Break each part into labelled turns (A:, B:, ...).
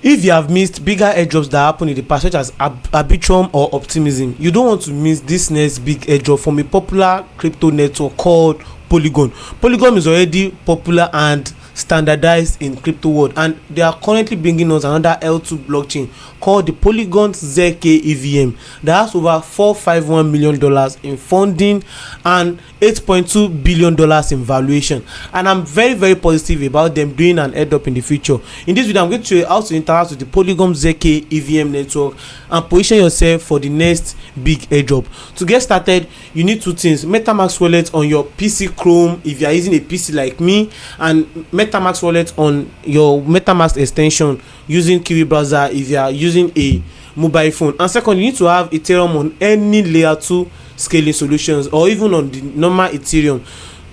A: If you have missed bigger airdrops that happen in the past, such as Arbitrum or Optimism, you don't want to miss this next big airdrop from a popular crypto network called Polygon. Polygon is already popular and standardized in crypto world, and they are currently bringing us another L2 blockchain called the Polygon Zkevm that has over $451 million in funding and $8.2 billion in valuation. And I'm very positive about them doing an airdrop in the future. In this video, I'm going to show you how to interact with the Polygon Zkevm network and position yourself for the next big airdrop. To get started, you need two things: MetaMask wallet on your PC Chrome if you are using a PC like me, and MetaMask wallet on your MetaMask extension using Kiwi browser if you are using a mobile phone. And second, you need to have Ethereum on any layer 2 scaling solutions or even on the normal Ethereum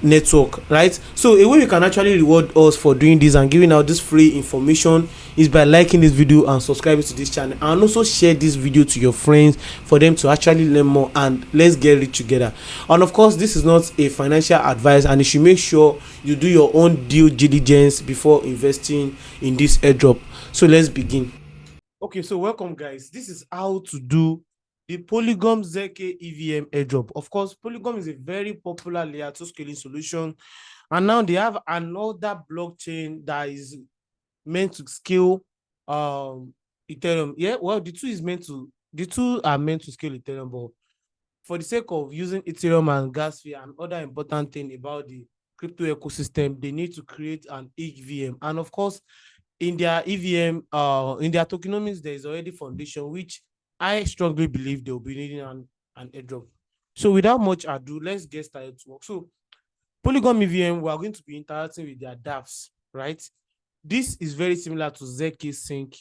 A: network, right? So a way you can actually reward us for doing this and giving out this free information is by liking this video and subscribing to this channel, and also share this video to your friends for them to actually learn more, and let's get rich together. And of course, this is not a financial advice, and you should make sure you do your own due diligence before investing in this airdrop. So let's begin. Okay, so welcome guys. This is how to do the Polygon Zkevm airdrop. Of course, Polygon is a very popular layer 2 scaling solution, and now they have another blockchain that is meant to scale Ethereum. Yeah, well, the two are meant to scale Ethereum, but for the sake of using Ethereum and gas fee and other important thing about the crypto ecosystem, they need to create an EVM. And of course, in their EVM, in their tokenomics, there is already foundation, which I strongly believe they will be needing an airdrop. So without much ado, let's get started to work. So Polygon EVM, we are going to be interacting with their dApps, right? This is very similar to ZK Sync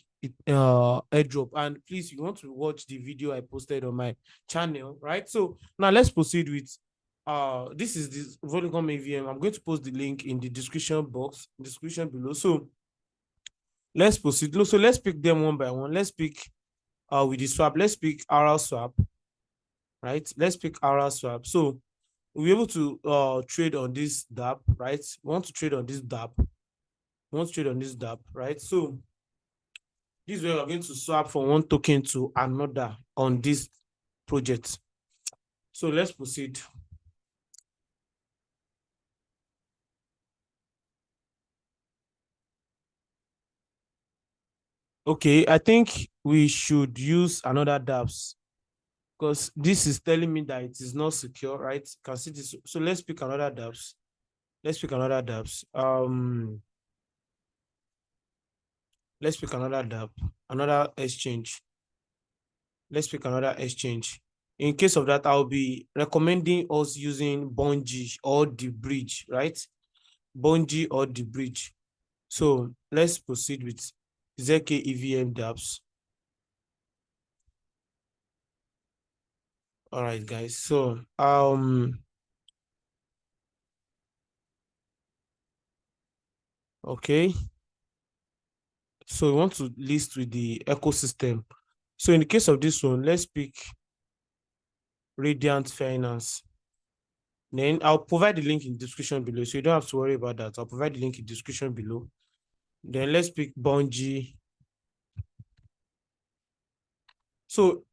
A: airdrop. And please, you want to watch the video I posted on my channel, right? So now let's proceed with this is this Polygon EVM. I'm going to post the link in the description box, description below. So let's proceed. So let's pick them one by one. Let's pick with the swap. Let's pick RL swap, right? Let's pick RL swap. So we'll be able to trade on this dApp, right? We want to trade on this dApp. We want to trade on this dApp, right? So this is where we're going to swap from one token to another on this project. So let's proceed. Okay, I think we should use another dApps because this is telling me that it is not secure, right? You can see this. So let's pick another dApps. Let's pick another dApps. Let's pick another dApp, another exchange. Let's pick another exchange. In case of that, I'll be recommending us using Bungee or the Bridge, right? Bungee or the Bridge. So let's proceed with Zkevm dApps. All right, guys. So okay. So we want to list with the ecosystem. So in the case of this one, let's pick Radiant Finance. Then I'll provide the link in the description below, so you don't have to worry about that. I'll provide the link in the description below. Then let's pick Bungee. So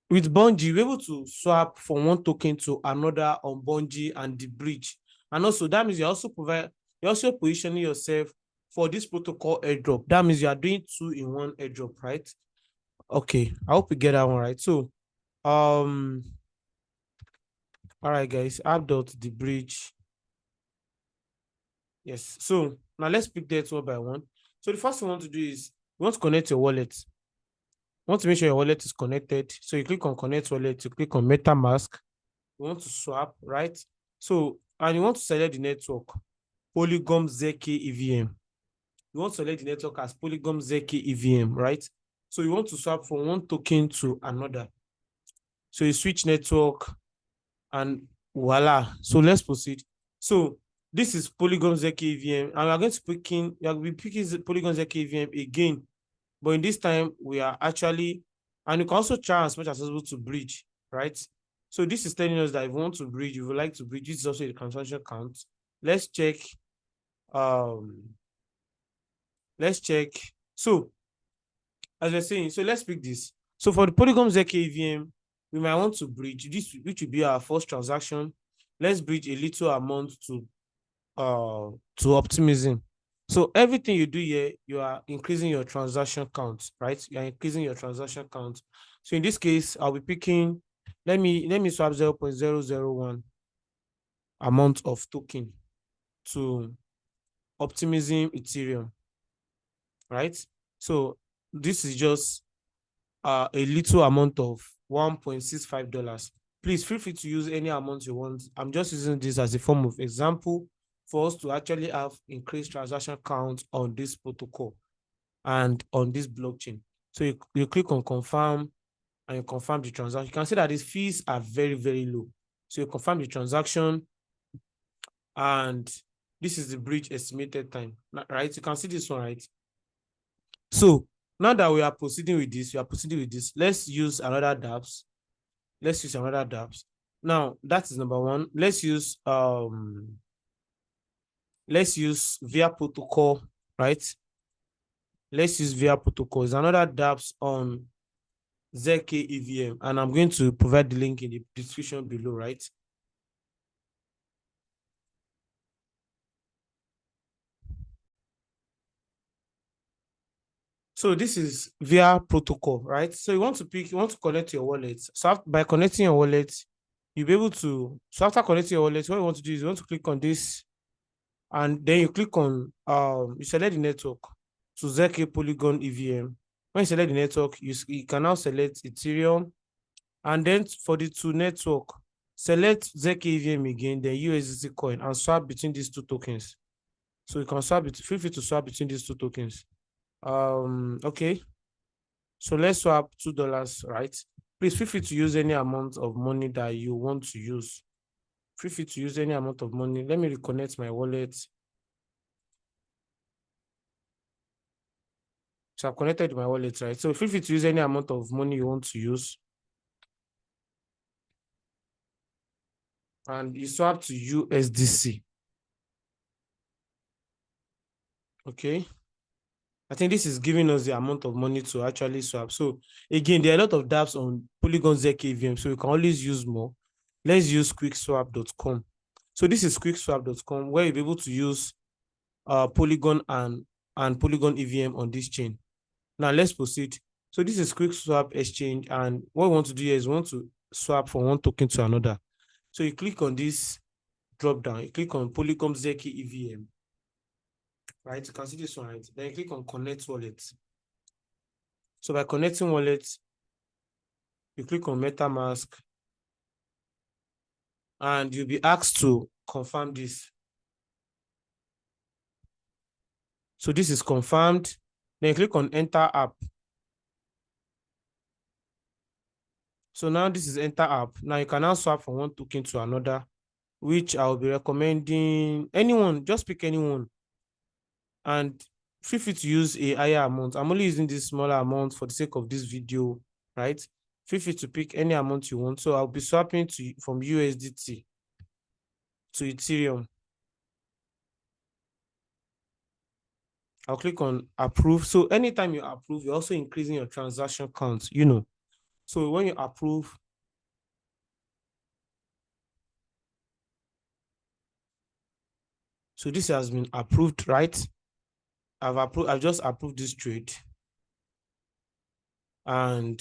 A: with Bungee, we're able to swap from one token to another on Bungee and the Bridge. And also that means you're also positioning yourself for this protocol airdrop. That means you are doing 2 in 1 airdrop, right? Okay, I hope you get that one right. So all right guys, app.the bridge. Yes, so now let's pick that one by one. So the first thing we want to do is we want to connect your wallet. You want to make sure your wallet is connected. So you click on connect wallet, you click on MetaMask. You want to swap, right? So, and you want to select the network, Polygon Zkevm. You want to select the network as Polygon Zkevm, right? So you want to swap from one token to another. So you switch network and voila. So let's proceed. So this is Polygon Zkevm, and we are going to be picking Polygon Zkevm again. But in this time, we are actually, and you can also try as much as possible to bridge, right? So this is telling us that if you want to bridge, if you would like to bridge, this is also the transaction count. Let's check. Let's check. So as we're saying, so let's pick this. So for the Polygon Zkevm, we might want to bridge this, which will be our first transaction. Let's bridge a little amount to optimism. So everything you do here, you are increasing your transaction count, right? You are increasing your transaction count. So in this case, I'll be picking, let me swap 0.001 amount of token to optimism Ethereum, right? So this is just a little amount of $1.65. Please feel free to use any amount you want. I'm just using this as a form of example for us to actually have increased transaction count on this protocol and on this blockchain. So you click on confirm and you confirm the transaction. You can see that these fees are very, very low. So you confirm the transaction, and this is the bridge estimated time, right? You can see this one, right? So now that we are proceeding with this, let's use another dApps. Now that is number one. Let's use via protocol, right? Let's use via protocol. It's another dApps on Zkevm, and I'm going to provide the link in the description below, right? So this is via protocol, right? So you want to connect your wallet. So by connecting your wallet, you'll be able to, so after connecting your wallet, what you want to do is you want to click on this, and then you click on, you select the network to ZK Polygon EVM. When you select the network, you can now select Ethereum, and then for the two network, select ZK EVM again, then USDC coin, and swap between these two tokens. So you can feel free to swap between these two tokens. Okay. So let's swap $2, right? Please feel free to use any amount of money that you want to use. Feel free to use any amount of money. Let me reconnect my wallet. So I've connected my wallet, right? So feel free to use any amount of money you want to use. And you swap to USDC. Okay. I think this is giving us the amount of money to actually swap. So again, there are a lot of dApps on Polygon Zkevm, so we can always use more. Let's use quickswap.com. So this is quickswap.com, where you'll be able to use Polygon and Polygon EVM on this chain. Now let's proceed. So this is Quickswap exchange, and what we want to do here is we want to swap from one token to another. So you click on this drop down, you click on Polygon Zkevm, right? You can see this one, right? Then you click on connect wallet. So by connecting wallet, you click on MetaMask, and you'll be asked to confirm this. So this is confirmed. Then you click on enter app. So now this is enter app. Now you can now swap from one token to another, which I'll be recommending anyone, just pick anyone. And feel free to use a higher amount. I'm only using this smaller amount for the sake of this video, right? Feel free to pick any amount you want. So I'll be swapping from USDT to Ethereum. I'll click on approve. So anytime you approve, you're also increasing your transaction count, you know. So when you approve, so this has been approved, right? I've just approved this trade, and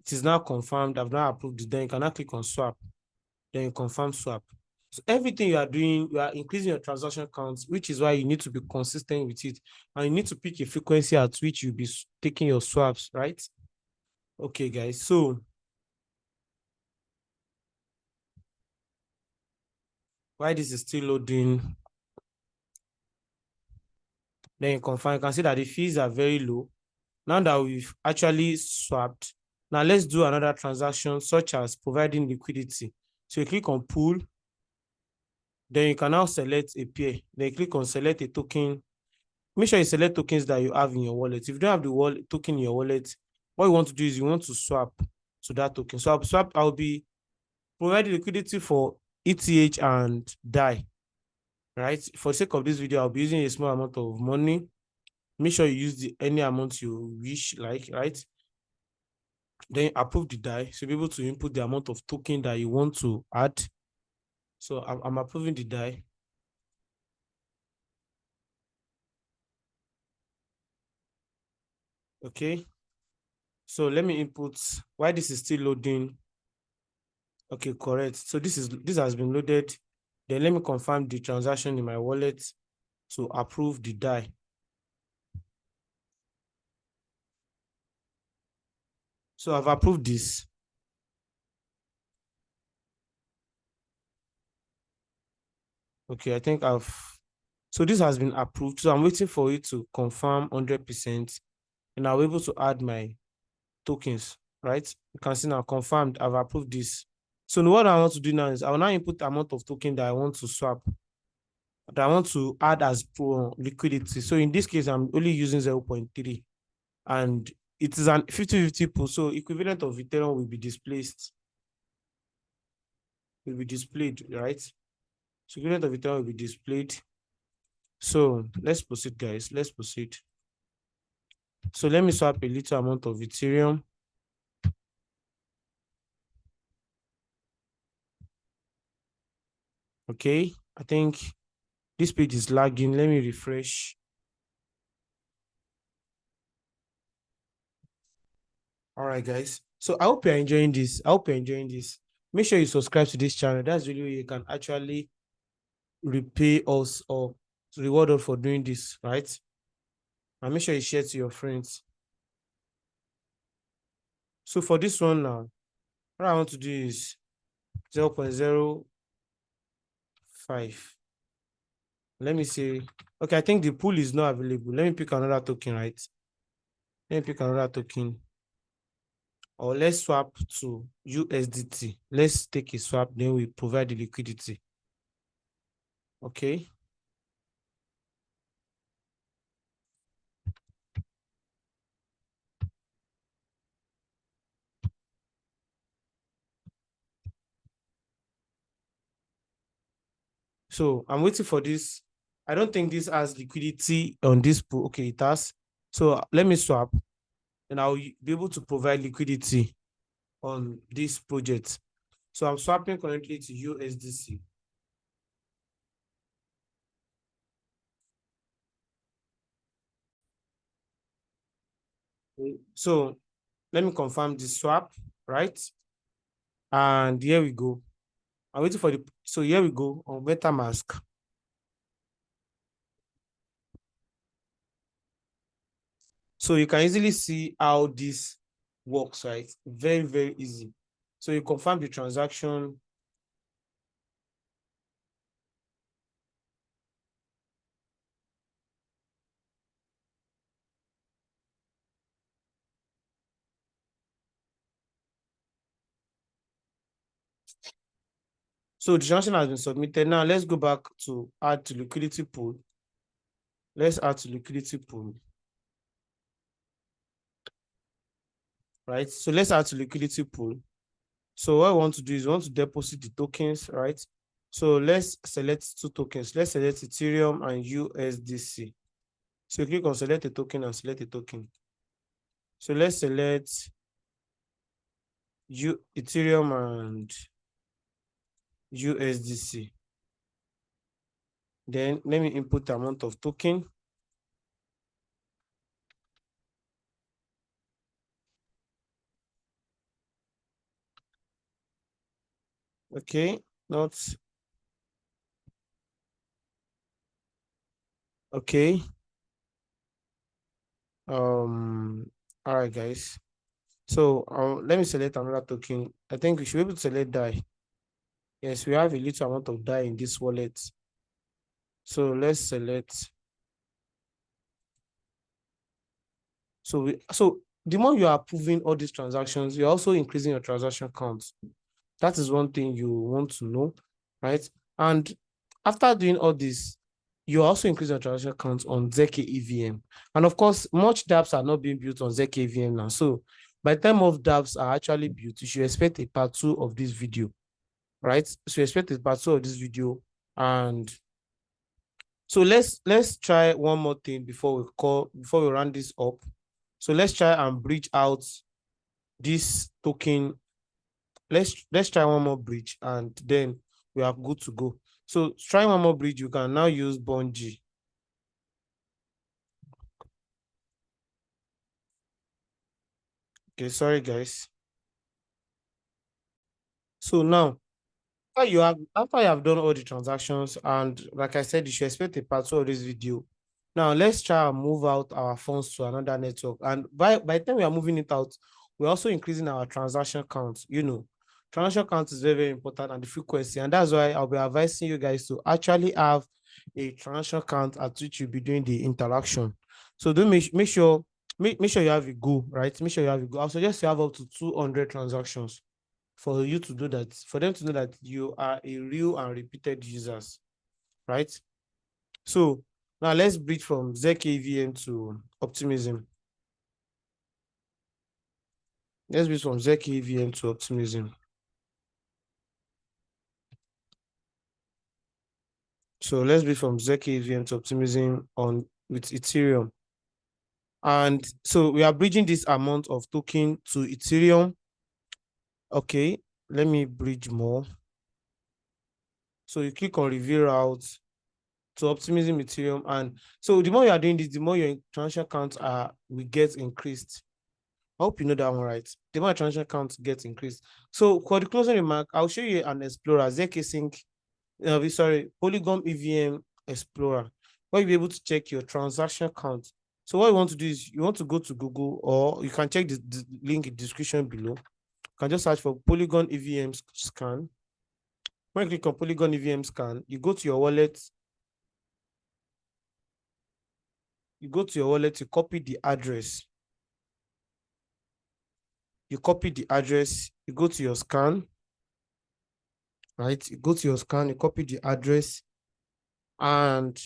A: it is now confirmed. I've now approved it. Then you can now click on swap. Then you confirm swap. So everything you are doing, you are increasing your transaction counts, which is why you need to be consistent with it. And you need to pick a frequency at which you'll be taking your swaps, right? Okay, guys. So while this is still loading, then you confirm, you can see that the fees are very low. Now that we've actually swapped, now let's do another transaction, such as providing liquidity. So you click on pool, then you can now select a pair. Then you click on select a token. Make sure you select tokens that you have in your wallet. If you don't have the token in your wallet, what you want to do is you want to swap to that token. So I'll be providing liquidity for ETH and DAI, right? For the sake of this video, I'll be using a small amount of money. Make sure you use any amount you wish, like, right? Then approve the die. So be able to input the amount of token that you want to add. So I'm approving the die. Okay. So let me input why this is still loading. Okay, correct. So this has been loaded. Then let me confirm the transaction in my wallet to approve the die. So I've approved this. Okay, I think so this has been approved. So I'm waiting for it to confirm 100%, and I'll be able to add my tokens, right? You can see now confirmed, I've approved this. So what I want to do now is I will now input the amount of token that I want to swap, that I want to add as pro liquidity. So in this case, I'm only using 0.3, and it is an 50-50 pool. So equivalent of Ethereum will be displayed, right? So equivalent of Ethereum will be displayed. So let's proceed, guys. Let's proceed. So let me swap a little amount of Ethereum. Okay, I think this page is lagging. Let me refresh. All right, guys. So I hope you're enjoying this. Make sure you subscribe to this channel. That's really where you can actually repay us or reward us for doing this, right? And make sure you share to your friends. So for this one now, what I want to do is 0.05. Let me say, okay, I think the pool is not available. Let me pick another token, right? Let me pick another token. Or let's swap to USDT. Let's take a swap, then we provide the liquidity. Okay. So I'm waiting for this. I don't think this has liquidity on this pool. Okay, it has. So let me swap, and I'll be able to provide liquidity on this project. So I'm swapping currently to USDC. So let me confirm the swap, right? And here we go. I'm waiting for so here we go on MetaMask. So you can easily see how this works, right? Very, very easy. So you confirm the transaction. So the transaction has been submitted. Now let's go back to add to liquidity pool. Let's add to liquidity pool. Right? So let's add to liquidity pool. So what I want to do is I want to deposit the tokens, right? So let's select two tokens. Let's select Ethereum and USDC. So click on select a token and select a token. So let's select Ethereum and USDC. Then let me input the amount of token. Okay, not okay. All right, guys. So let me select another token. I think we should be able to select DAI. Yes, we have a little amount of DAI in this wallet. So let's select. So the more you are approving all these transactions, you're also increasing your transaction count. That is one thing you want to know, right? And after doing all this, you also increase your transaction count on Zkevm. And of course, much dApps are not being built on Zkevm now. So by the time of dApps are actually built, you should expect a part 2 of this video, right? So you expect a part 2 of this video. And So let's try one more thing before we round this up. So let's try and bridge out this token. Let's try one more bridge and then we are good to go. So try one more bridge. You can now use Bungee. Okay, sorry guys. So now after you have done all the transactions, and like I said, you should expect a part 2 of this video. Now let's try and move out our funds to another network. And by the time we are moving it out, we're also increasing our transaction count. Transaction count is very, very important, and the frequency. And that's why I'll be advising you guys to actually have a transaction count at which you'll be doing the interaction. So do make sure you have a goal, right? Make sure you have a goal. I'll suggest you have up to 200 transactions for you to do that, for them to know that you are a real and repeated users, right? So now let's bridge from Zkevm to Optimism. Let's bridge from Zkevm to Optimism. So let's bridge from Zkevm to Optimism with Ethereum. And so we are bridging this amount of token to Ethereum. Okay, let me bridge more. So you click on reveal route to Optimism Ethereum. And so the more you are doing this, the more your transaction count will get increased. I hope you know that one right. The more transaction count gets increased. So for the closing remark, I'll show you an explorer, Polygon EVM Explorer, where you'll be able to check your transaction count. So what you want to do is you want to go to Google, or you can check the link in the description below. You can just search for Polygon EVM scan. When you click on Polygon EVM scan, you go to your wallet. You copy the address. You copy the address, you go to your scan, right? You go to your scan, you copy the address, and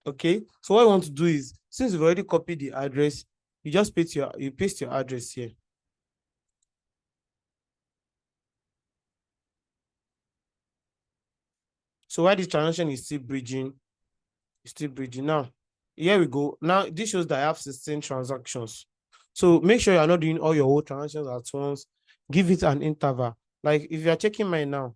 A: okay. So what I want to do is, since you've already copied the address, you just paste your address here. So while this transaction is still bridging, now. Here we go. Now this shows that I have 16 transactions. So make sure you are not doing all your whole transactions at once. Give it an interval. Like if you are checking mine now,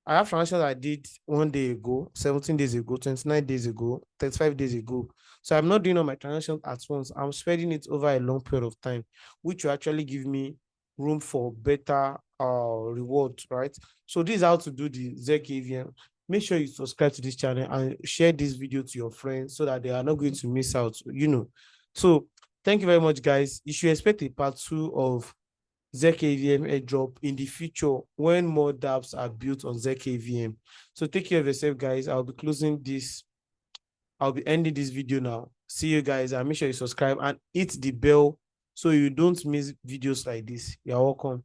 A: I have transactions I did 1 day ago, 17 days ago, 29 days ago, 35 days ago. So I'm not doing all my transactions at once. I'm spreading it over a long period of time, which will actually give me room for better reward, right? So this is how to do the Zkevm. Make sure you subscribe to this channel and share this video to your friends so that they are not going to miss out, So thank you very much, guys. You should expect a part 2 of Zkevm airdrop in the future when more dApps are built on Zkevm. So take care of yourself, guys. I'll be ending this video now. See you guys, and make sure you subscribe and hit the bell so you don't miss videos like this. You're welcome.